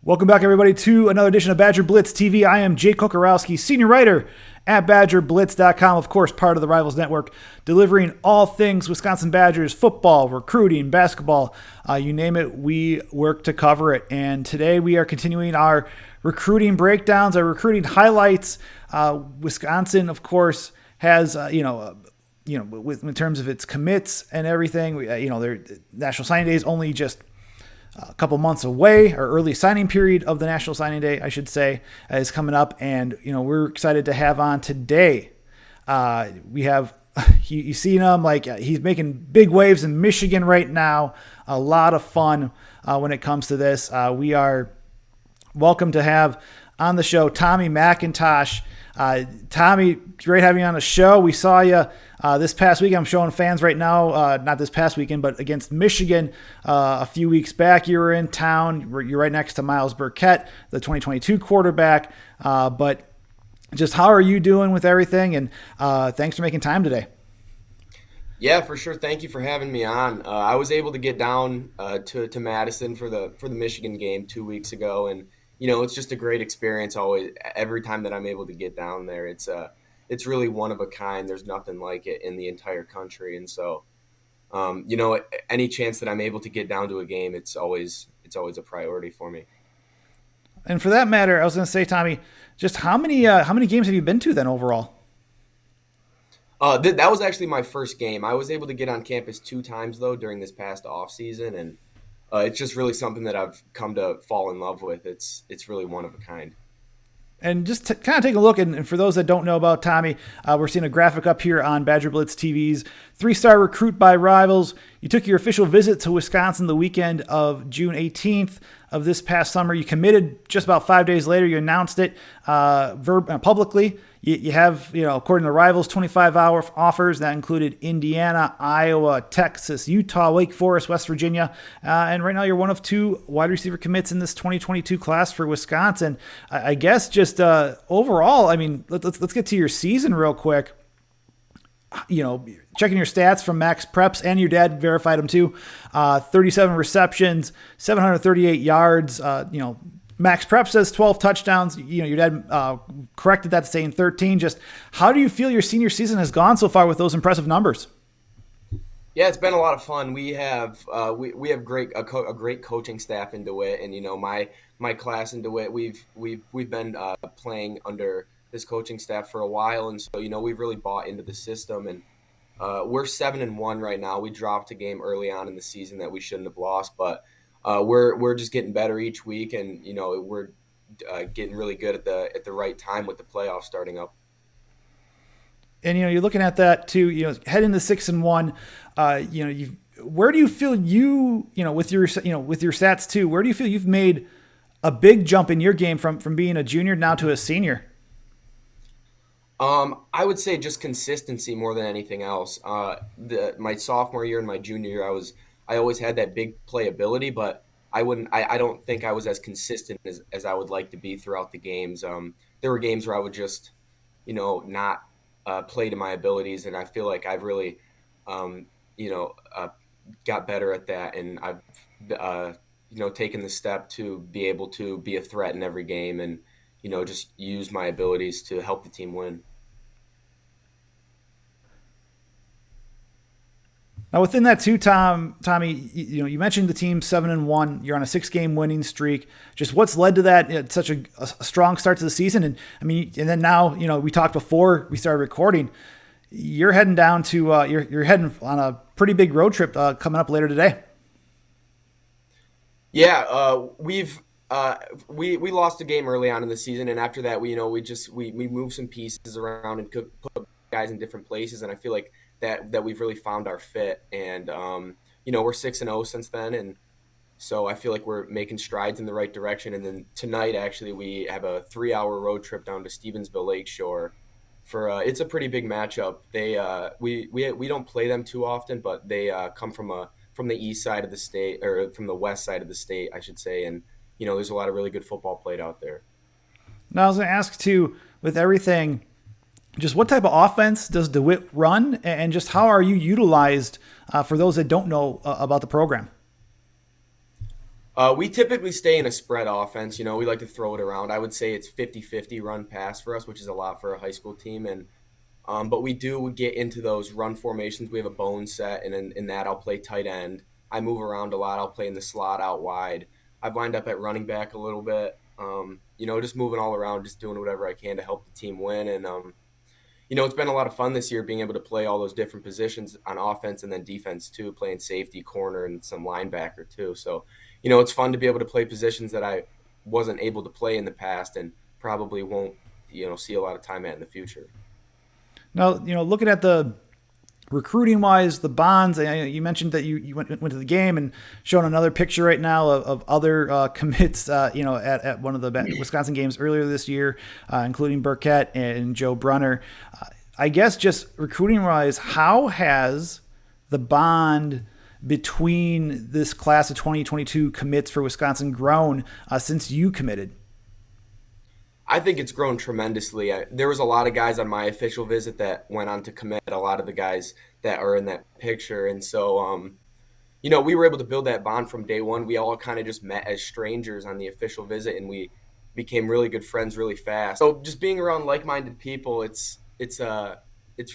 Welcome back, everybody, to another edition of Badger Blitz TV. I am Jake Kokorowski, senior writer at BadgerBlitz.com, of course, part of the Rivals Network, delivering all things Wisconsin Badgers, football, recruiting, basketball, you name it, we work to cover it. And today we are continuing our recruiting breakdowns, our recruiting highlights. Wisconsin, of course, has, in terms of its commits and everything, their National Signing Day is only just a couple months away. Our early signing period of the National Signing Day, I should say, is coming up, and we're excited to have on today. We have you seen him, like he's making big waves in Michigan right now. A lot of fun when it comes to this. We are welcome to have on the show Tommy McIntosh. Tommy, great having you on the show. We saw you this past weekend. I'm showing fans right now, not this past weekend, but against Michigan a few weeks back. You were in town. You're right next to Miles Burkett, the 2022 quarterback. But just how are you doing with everything? And thanks for making time today. Yeah, for sure. Thank you for having me on. I was able to get down to Madison for the Michigan game 2 weeks ago, and it's just a great experience always. Every time that I'm able to get down there, it's really one of a kind. There's nothing like it in the entire country, and so any chance that I'm able to get down to a game, it's always a priority for me. And for that matter, I was going to say, Tommy, just how many games have you been to then overall? That was actually my first game. I was able to get on campus 2 times though during this past off season, and it's just really something that I've come to fall in love with. It's really one of a kind. And just to kind of take a look, and for those that don't know about Tommy, we're seeing a graphic up here on Badger Blitz TV's 3-star recruit by Rivals. You took your official visit to Wisconsin the weekend of June 18th of this past summer. You committed just about 5 days later. You announced it publicly. You have, according to Rivals, 25-hour offers. That included Indiana, Iowa, Texas, Utah, Wake Forest, West Virginia. And right now you're one of 2 wide receiver commits in this 2022 class for Wisconsin. I guess just overall, I mean, let's get to your season real quick. Checking your stats from Max Preps, and your dad verified them too. 37 receptions, 738 yards, Max Prep says 12 touchdowns. Your dad corrected that to saying 13. Just how do you feel your senior season has gone so far with those impressive numbers? Yeah, it's been a lot of fun. We have a great coaching staff in Dewitt, and my class in Dewitt, we've been playing under this coaching staff for a while, and so we've really bought into the system, and we're 7-1 right now. We dropped a game early on in the season that we shouldn't have lost, but we're just getting better each week, and we're getting really good at the right time with the playoffs starting up. And you're looking at that too. Heading to 6-1. Where do you feel with your stats too? Where do you feel you've made a big jump in your game from being a junior now to a senior? I would say just consistency more than anything else. My sophomore year and my junior year, I always had that big playability, but I don't think I was as consistent as I would like to be throughout the games. There were games where I would just, not play to my abilities, and I feel like I've really, got better at that, and I've, taken the step to be able to be a threat in every game and, just use my abilities to help the team win. Now, within that too, Tommy, you mentioned the team 7-1. You're on a 6-game winning streak. Just what's led to that such a strong start to the season? And I mean, and then now, we talked before we started recording. You're heading down to you're heading on a pretty big road trip coming up later today. Yeah, we lost a game early on in the season, and after that, we moved some pieces around and put guys in different places, and I feel like that we've really found our fit, and we're 6-0 since then, and so I feel like we're making strides in the right direction. And then tonight, actually, we have a 3-hour road trip down to Stevensville Lakeshore for it's a pretty big matchup. They we don't play them too often, but they come from the east side of the state, or from the west side of the state, I should say, and there's a lot of really good football played out there. Now I was going to ask too, with everything, just what type of offense does Dewitt run, and just how are you utilized for those that don't know about the program? We typically stay in a spread offense. We like to throw it around. I would say it's 50-50 run pass for us, which is a lot for a high school team. And but we do get into those run formations. We have a bone set, and in that I'll play tight end. I move around a lot. I'll play in the slot out wide. I've lined up at running back a little bit. Just moving all around, just doing whatever I can to help the team win. And it's been a lot of fun this year being able to play all those different positions on offense and then defense too, playing safety, corner, and some linebacker too. So, it's fun to be able to play positions that I wasn't able to play in the past and probably won't, see a lot of time at in the future. Now, looking at the recruiting wise, the bonds, you mentioned that you went to the game and showing another picture right now of other commits, at one of the Wisconsin games earlier this year, including Burkett and Joe Brunner. I guess just recruiting wise, how has the bond between this class of 2022 commits for Wisconsin grown since you committed? I think it's grown tremendously. There was a lot of guys on my official visit that went on to commit, a lot of the guys that are in that picture. And so, we were able to build that bond from day one. We all kind of just met as strangers on the official visit, and we became really good friends really fast. So just being around like-minded people, it's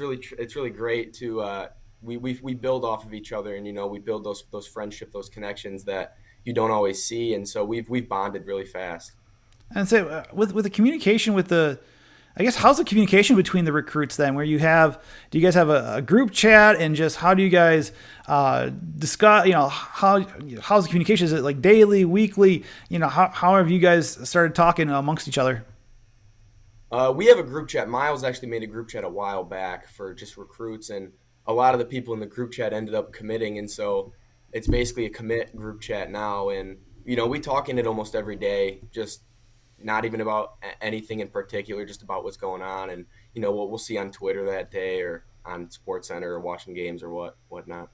really great to we build off of each other, and we build those friendship, those connections that you don't always see. And so we've bonded really fast. And so with the communication with I guess, how's the communication between the recruits then? Do you guys have a group chat, and just how do you guys discuss, how's the communication? Is it like daily, weekly? How have you guys started talking amongst each other? We have a group chat. Miles actually made a group chat a while back for just recruits, and a lot of the people in the group chat ended up committing. And so it's basically a commit group chat now. And, we talk in it almost every day, just not even about anything in particular, just about what's going on and, what we'll see on Twitter that day or on SportsCenter or watching games or whatnot.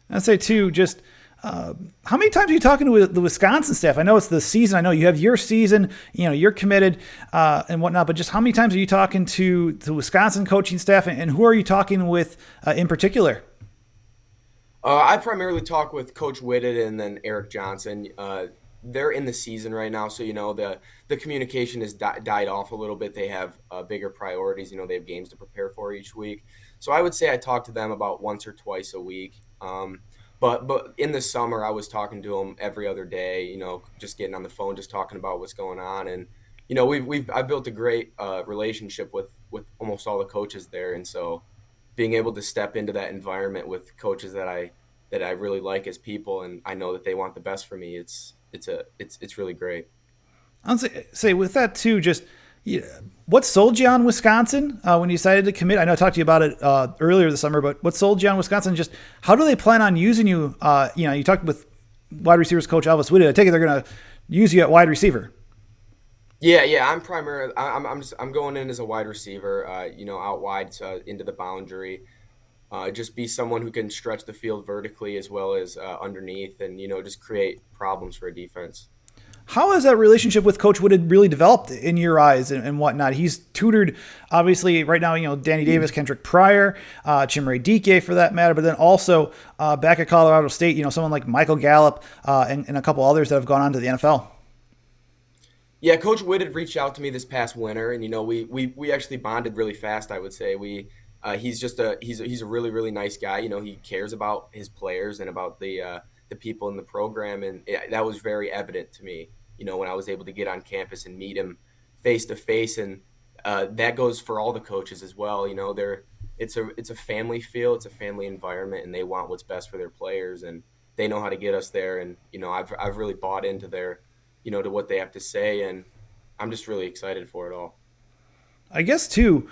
I'd say too, just how many times are you talking to the Wisconsin staff? I know it's the season. I know you have your season, you're committed and whatnot, but just how many times are you talking to the Wisconsin coaching staff, and who are you talking with in particular? I primarily talk with Coach Whitted and then Eric Johnson. They're in the season right now, so the communication has died off a little bit. They have bigger priorities. They have games to prepare for each week. So I would say I talk to them about once or twice a week. But in the summer, I was talking to them every other day. Just getting on the phone, just talking about what's going on, and I've built a great relationship with almost all the coaches there, and so being able to step into that environment with coaches that I really like as people, and I know that they want the best for me. It's really great. I'll say with that too, just what sold you on Wisconsin when you decided to commit? I know I talked to you about it earlier this summer, but what sold you on Wisconsin? Just how do they plan on using you? You talked with wide receivers coach Alvis Whitted. I take it they're going to use you at wide receiver. Yeah. I'm going in as a wide receiver. Out wide into the boundary. Just be someone who can stretch the field vertically as well as underneath, and just create problems for a defense. How has that relationship with Coach Whitted really developed in your eyes and whatnot? He's tutored, obviously, right now, Danny Davis, Kendrick Pryor, Chimere Dike for that matter, but then also back at Colorado State, someone like Michael Gallup and a couple others that have gone on to the NFL. Yeah, Coach Whitted reached out to me this past winter, and we actually bonded really fast. I would say he's a really, really nice guy. He cares about his players and about the people in the program, and that was very evident to me. When I was able to get on campus and meet him face to face, and that goes for all the coaches as well. It's a family feel, it's a family environment, and they want what's best for their players, and they know how to get us there. And I've really bought into their to what they have to say, and I'm just really excited for it all. I guess too,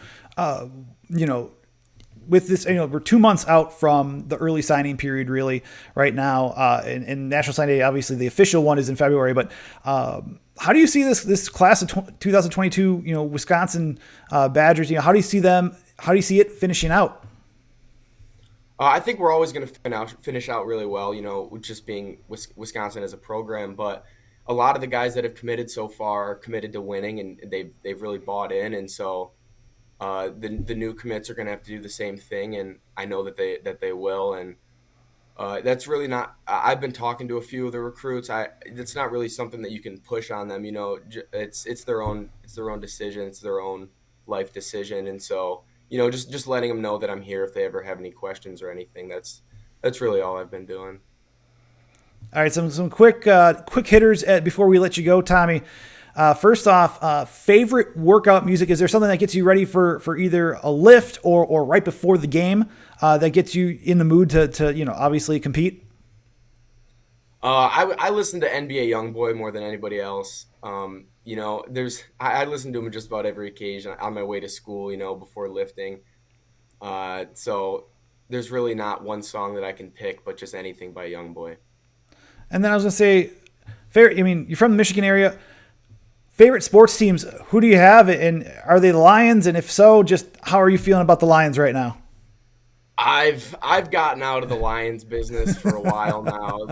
with this, we're 2 months out from the early signing period, really, right now. And National Signing Day, obviously, the official one is in February. But how do you see this class of 2022, Wisconsin Badgers? How do you see them? How do you see it finishing out? I think we're always going to finish out really well. Just being Wisconsin as a program, but a lot of the guys that have committed so far are committed to winning, and they've really bought in, and so. The new commits are going to have to do the same thing, and I know that they will. And That's really not. I've been talking to a few of the recruits. It's not really something that you can push on them. It's their own decision. It's their own life decision. And so just letting them know that I'm here if they ever have any questions or anything. That's really all I've been doing. All right, some quick hitters before we let you go, Tommy. First off, favorite workout music. Is there something that gets you ready for either a lift or right before the game that gets you in the mood to obviously compete? I listen to NBA YoungBoy more than anybody else. I listen to him just about every occasion on my way to school, before lifting. So there's really not one song that I can pick, but just anything by YoungBoy. And then I was gonna say, you're from the Michigan area. Favorite sports teams? Who do you have, and are they the Lions? And if so, just how are you feeling about the Lions right now? I've gotten out of the Lions business for a while now.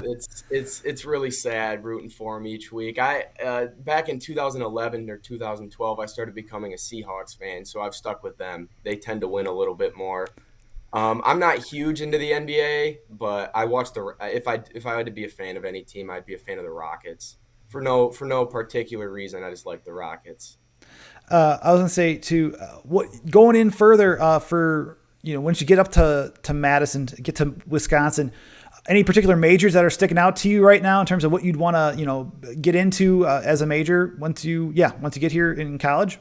It's really sad rooting for them each week. Back in 2011 or 2012, I started becoming a Seahawks fan, so I've stuck with them. They tend to win a little bit more. I'm not huge into the NBA, but I watch if I had to be a fan of any team, I'd be a fan of the Rockets. For no particular reason, I just like the Rockets. I was gonna say going in further for once you get up to Madison, get to Wisconsin, any particular majors that are sticking out to you right now in terms of what you'd want to get into as a major once you get here in college?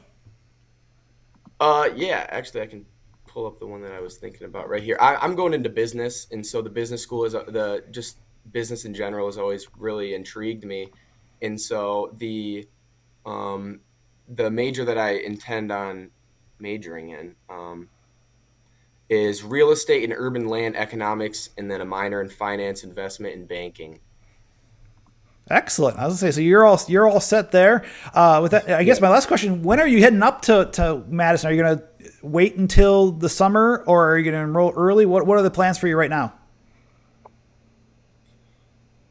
Yeah, actually, I can pull up the one that I was thinking about right here. I'm going into business, and so the business school is just business in general has always really intrigued me, and so the major that I intend on majoring in is real estate and urban land economics, and then a minor in finance, investment, and banking. Excellent. I was gonna say, so you're all set there. With that, I guess my last question: when are you heading up to Madison? Are you gonna wait until the summer, or are you gonna enroll early? What are the plans for you right now?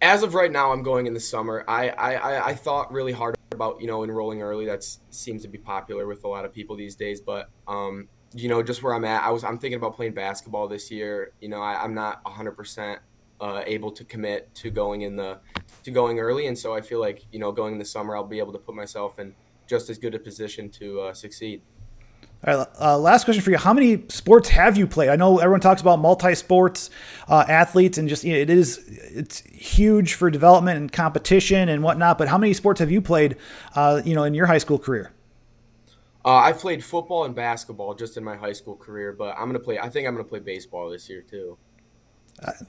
As of right now, I'm going in the summer. I thought really hard about enrolling early. That seems to be popular with a lot of people these days. But just where I'm at, I'm thinking about playing basketball this year. I'm not 100% able to commit to going early, and so I feel like going in the summer, I'll be able to put myself in just as good a position to succeed. All right, last question for you. How many sports have you played? I know everyone talks about multi-sports athletes, and just it's huge for development and competition and whatnot. But how many sports have you played, in your high school career? I've played football and basketball just in my high school career, but I think I'm gonna play baseball this year too.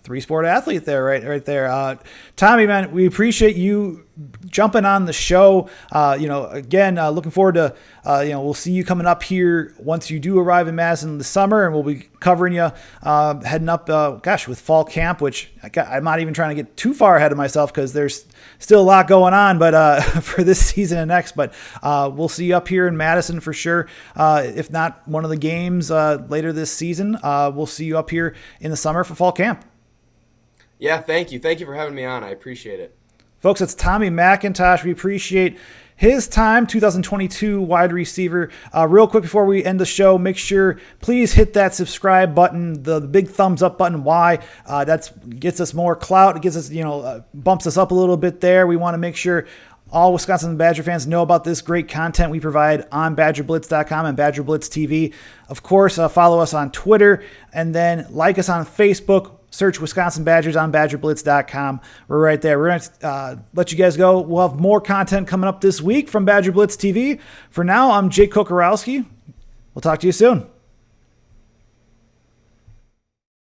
Three-sport athlete there, right there. Tommy, man, we appreciate you jumping on the show. Again, looking forward to, we'll see you coming up here once you do arrive in Madison this summer, and we'll be covering you heading up, with fall camp, which I'm not even trying to get too far ahead of myself because there's still a lot going on, but for this season and next. But we'll see you up here in Madison for sure. If not one of the games later this season, we'll see you up here in the summer for fall camp. Yeah, thank you. Thank you for having me on. I appreciate it. Folks, it's Tommy McIntosh. We appreciate his time, 2022 wide receiver. Real quick before we end the show, make sure, please hit that subscribe button, the big thumbs up button. Why? That gets us more clout. It gives us, bumps us up a little bit there. We want to make sure all Wisconsin Badger fans know about this great content we provide on BadgerBlitz.com and Badger Blitz TV. Of course, follow us on Twitter, and then like us on Facebook. Search Wisconsin Badgers on BadgerBlitz.com. We're right there. We're going to let you guys go. We'll have more content coming up this week from Badger Blitz TV. For now, I'm Jake Kokorowski. We'll talk to you soon.